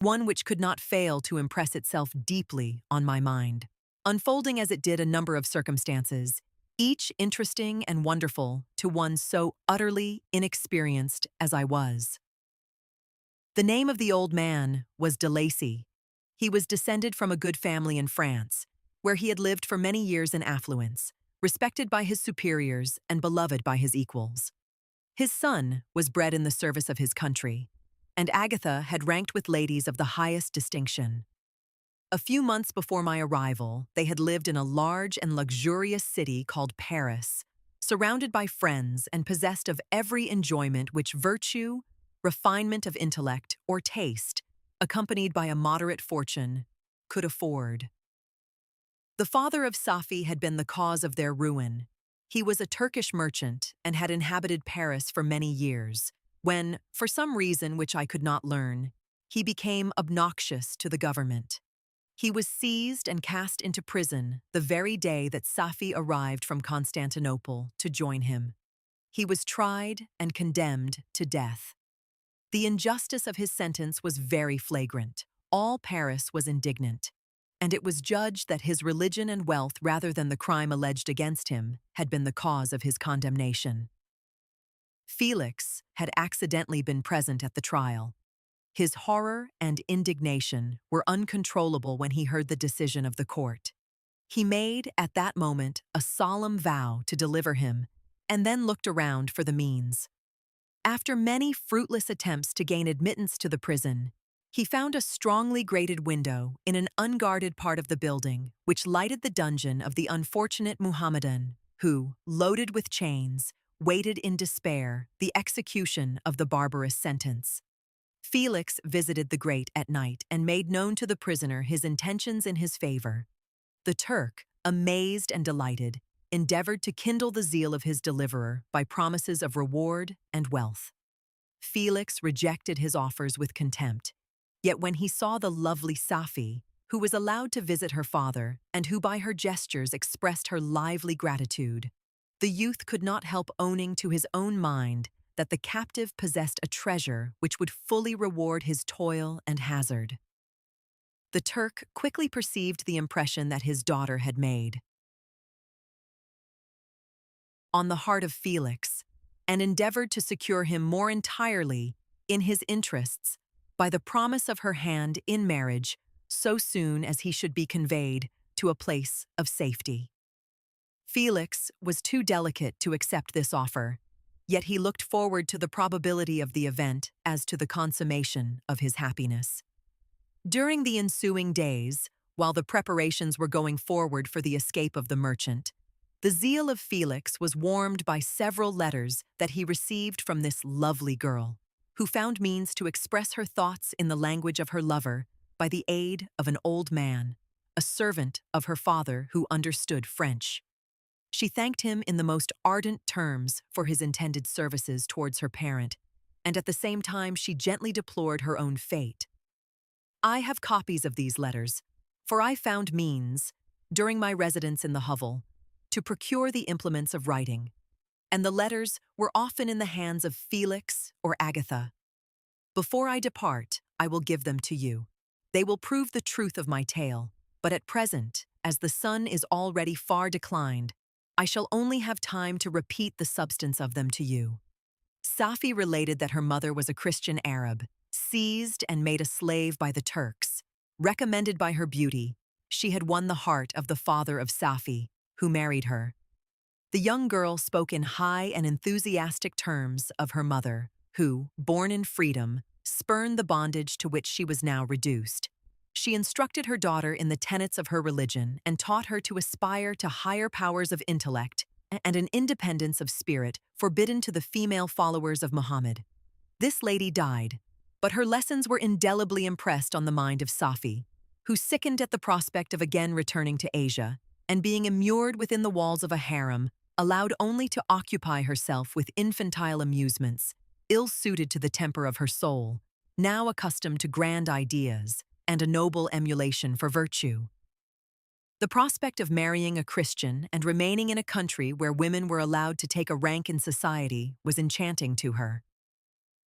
one which could not fail to impress itself deeply on my mind, unfolding as it did a number of circumstances, each interesting and wonderful to one so utterly inexperienced as I was. The name of the old man was de Lacy. He was descended from a good family in France, where he had lived for many years in affluence, respected by his superiors and beloved by his equals. His son was bred in the service of his country, and Agatha had ranked with ladies of the highest distinction. A few months before my arrival, they had lived in a large and luxurious city called Paris, surrounded by friends and possessed of every enjoyment which virtue, refinement of intellect, or taste, accompanied by a moderate fortune, could afford. The father of Safi had been the cause of their ruin. He was a Turkish merchant and had inhabited Paris for many years, when, for some reason which I could not learn, he became obnoxious to the government. He was seized and cast into prison the very day that Safi arrived from Constantinople to join him. He was tried and condemned to death. The injustice of his sentence was very flagrant. All Paris was indignant, and it was judged that his religion and wealth, rather than the crime alleged against him, had been the cause of his condemnation. Felix had accidentally been present at the trial. His horror and indignation were uncontrollable when he heard the decision of the court. He made, at that moment, a solemn vow to deliver him, and then looked around for the means. After many fruitless attempts to gain admittance to the prison, he found a strongly grated window in an unguarded part of the building which lighted the dungeon of the unfortunate Muhammadan who, loaded with chains, waited in despair the execution of the barbarous sentence. Felix visited the grate at night and made known to the prisoner his intentions in his favor. The Turk, amazed and delighted, endeavored to kindle the zeal of his deliverer by promises of reward and wealth. Felix rejected his offers with contempt, yet when he saw the lovely Safi, who was allowed to visit her father and who by her gestures expressed her lively gratitude, the youth could not help owning to his own mind that the captive possessed a treasure which would fully reward his toil and hazard. The Turk quickly perceived the impression that his daughter had made on the heart of Felix, and endeavored to secure him more entirely in his interests by the promise of her hand in marriage so soon as he should be conveyed to a place of safety. Felix was too delicate to accept this offer, yet he looked forward to the probability of the event as to the consummation of his happiness. During the ensuing days, while the preparations were going forward for the escape of the merchant, the zeal of Felix was warmed by several letters that he received from this lovely girl, who found means to express her thoughts in the language of her lover by the aid of an old man, a servant of her father who understood French. She thanked him in the most ardent terms for his intended services towards her parent, and at the same time she gently deplored her own fate. I have copies of these letters, for I found means, during my residence in the hovel, to procure the implements of writing, and the letters were often in the hands of Felix or Agatha. Before I depart, I will give them to you. They will prove the truth of my tale, but at present, as the sun is already far declined, I shall only have time to repeat the substance of them to you. Safi related that her mother was a Christian Arab, seized and made a slave by the Turks. Recommended by her beauty, she had won the heart of the father of Safi, who married her. The young girl spoke in high and enthusiastic terms of her mother, who, born in freedom, spurned the bondage to which she was now reduced. She instructed her daughter in the tenets of her religion and taught her to aspire to higher powers of intellect and an independence of spirit forbidden to the female followers of Muhammad. This lady died, but her lessons were indelibly impressed on the mind of Safi, who sickened at the prospect of again returning to Asia, and being immured within the walls of a harem, allowed only to occupy herself with infantile amusements, ill-suited to the temper of her soul, now accustomed to grand ideas and a noble emulation for virtue. The prospect of marrying a Christian and remaining in a country where women were allowed to take a rank in society was enchanting to her.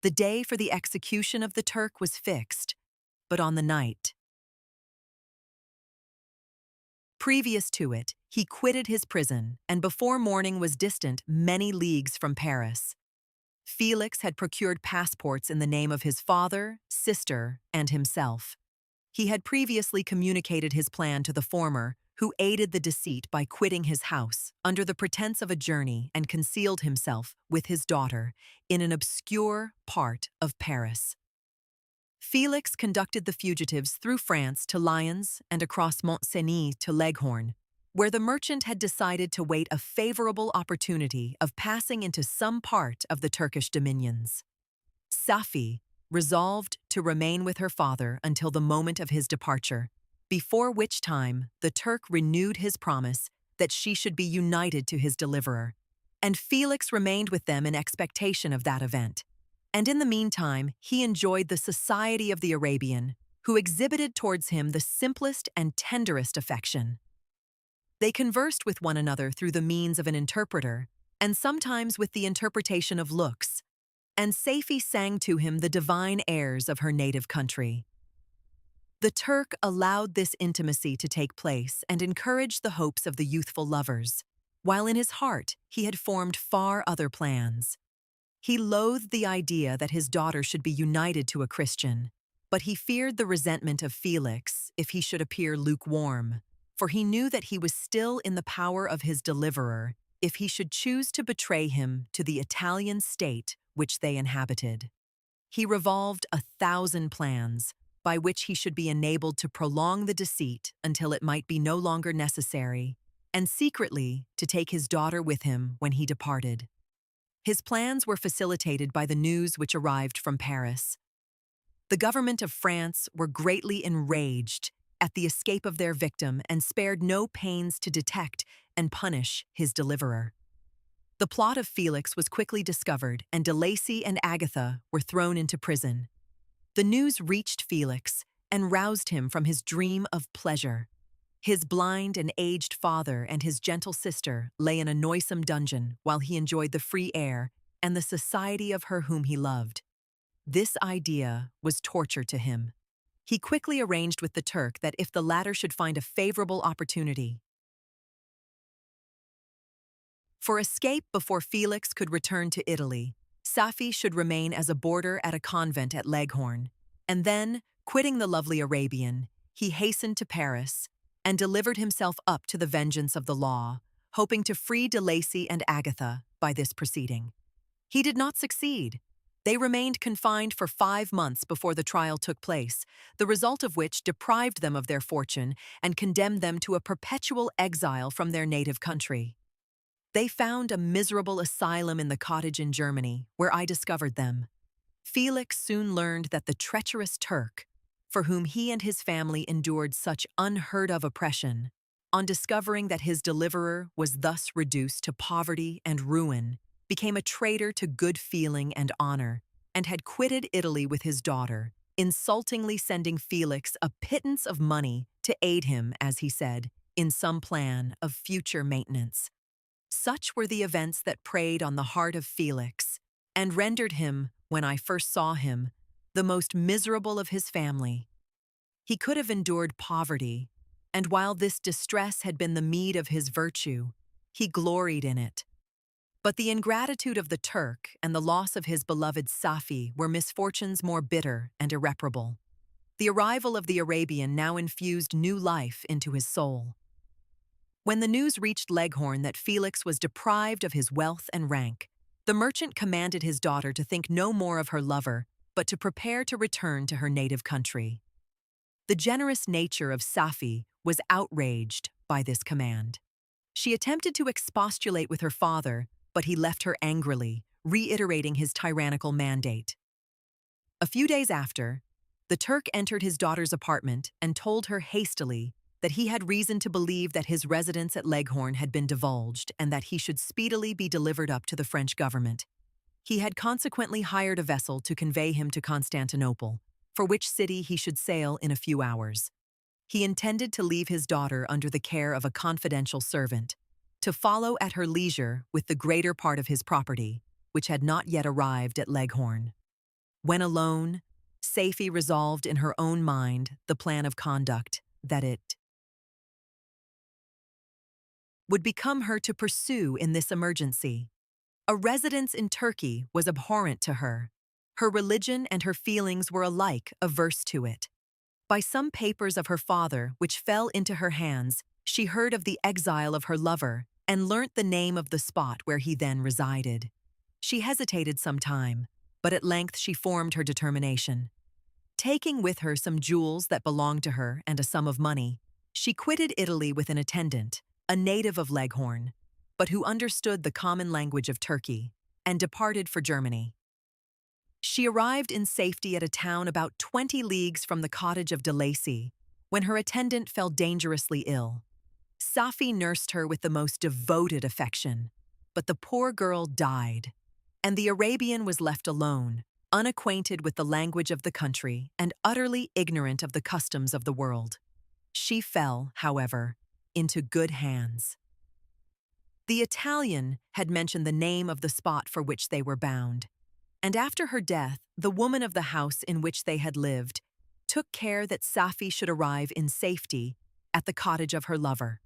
The day for the execution of the Turk was fixed, but on the night previous to it. He quitted his prison, and before morning was distant many leagues from Paris. Felix had procured passports in the name of his father, sister, and himself. He had previously communicated his plan to the former, who aided the deceit by quitting his house under the pretense of a journey and concealed himself with his daughter in an obscure part of Paris. Felix conducted the fugitives through France to Lyons and across Mont-Cenis to Leghorn, where the merchant had decided to wait a favorable opportunity of passing into some part of the Turkish dominions. Safi resolved to remain with her father until the moment of his departure, before which time the Turk renewed his promise that she should be united to his deliverer, and Felix remained with them in expectation of that event. And in the meantime, he enjoyed the society of the Arabian, who exhibited towards him the simplest and tenderest affection. They conversed with one another through the means of an interpreter, and sometimes with the interpretation of looks, and Safi sang to him the divine airs of her native country. The Turk allowed this intimacy to take place and encouraged the hopes of the youthful lovers, while in his heart he had formed far other plans. He loathed the idea that his daughter should be united to a Christian, but he feared the resentment of Felix if he should appear lukewarm, for he knew that he was still in the power of his deliverer if he should choose to betray him to the Italian state which they inhabited. He revolved 1,000 plans by which he should be enabled to prolong the deceit until it might be no longer necessary, and secretly to take his daughter with him when he departed. His plans were facilitated by the news which arrived from Paris. The government of France were greatly enraged at the escape of their victim and spared no pains to detect and punish his deliverer. The plot of Felix was quickly discovered, and De Lacy and Agatha were thrown into prison. The news reached Felix and roused him from his dream of pleasure. His blind and aged father and his gentle sister lay in a noisome dungeon while he enjoyed the free air and the society of her whom he loved. This idea was torture to him. He quickly arranged with the Turk that if the latter should find a favorable opportunity for escape before Felix could return to Italy, Safi should remain as a boarder at a convent at Leghorn, and then, quitting the lovely Arabian, he hastened to Paris and delivered himself up to the vengeance of the law, hoping to free De Lacy and Agatha by this proceeding. He did not succeed. They remained confined for 5 months before the trial took place, the result of which deprived them of their fortune and condemned them to a perpetual exile from their native country. They found a miserable asylum in the cottage in Germany, where I discovered them. Felix soon learned that the treacherous Turk, for whom he and his family endured such unheard-of oppression, on discovering that his deliverer was thus reduced to poverty and ruin, became a traitor to good feeling and honor, and had quitted Italy with his daughter, insultingly sending Felix a pittance of money to aid him, as he said, in some plan of future maintenance. Such were the events that preyed on the heart of Felix, and rendered him, when I first saw him, the most miserable of his family. He could have endured poverty, and while this distress had been the meed of his virtue, he gloried in it. But the ingratitude of the Turk and the loss of his beloved Safi were misfortunes more bitter and irreparable. The arrival of the Arabian now infused new life into his soul. When the news reached Leghorn that Felix was deprived of his wealth and rank, the merchant commanded his daughter to think no more of her lover, but to prepare to return to her native country. The generous nature of Safi was outraged by this command. She attempted to expostulate with her father, but he left her angrily, reiterating his tyrannical mandate. A few days after, the Turk entered his daughter's apartment and told her hastily that he had reason to believe that his residence at Leghorn had been divulged and that he should speedily be delivered up to the French government. He had consequently hired a vessel to convey him to Constantinople, for which city he should sail in a few hours. He intended to leave his daughter under the care of a confidential servant, to follow at her leisure with the greater part of his property, which had not yet arrived at Leghorn. When alone, Safi resolved in her own mind the plan of conduct that it would become her to pursue in this emergency. A residence in Turkey was abhorrent to her. Her religion and her feelings were alike averse to it. By some papers of her father, which fell into her hands, she heard of the exile of her lover and learnt the name of the spot where he then resided. She hesitated some time, but at length she formed her determination. Taking with her some jewels that belonged to her and a sum of money, she quitted Italy with an attendant, a native of Leghorn, but who understood the common language of Turkey, and departed for Germany. She arrived in safety at a town about 20 leagues from the cottage of de Lacy, when her attendant fell dangerously ill. Safi nursed her with the most devoted affection, but the poor girl died, and the Arabian was left alone, unacquainted with the language of the country and utterly ignorant of the customs of the world. She fell, however, into good hands. The Italian had mentioned the name of the spot for which they were bound, and after her death, the woman of the house in which they had lived took care that Safi should arrive in safety at the cottage of her lover.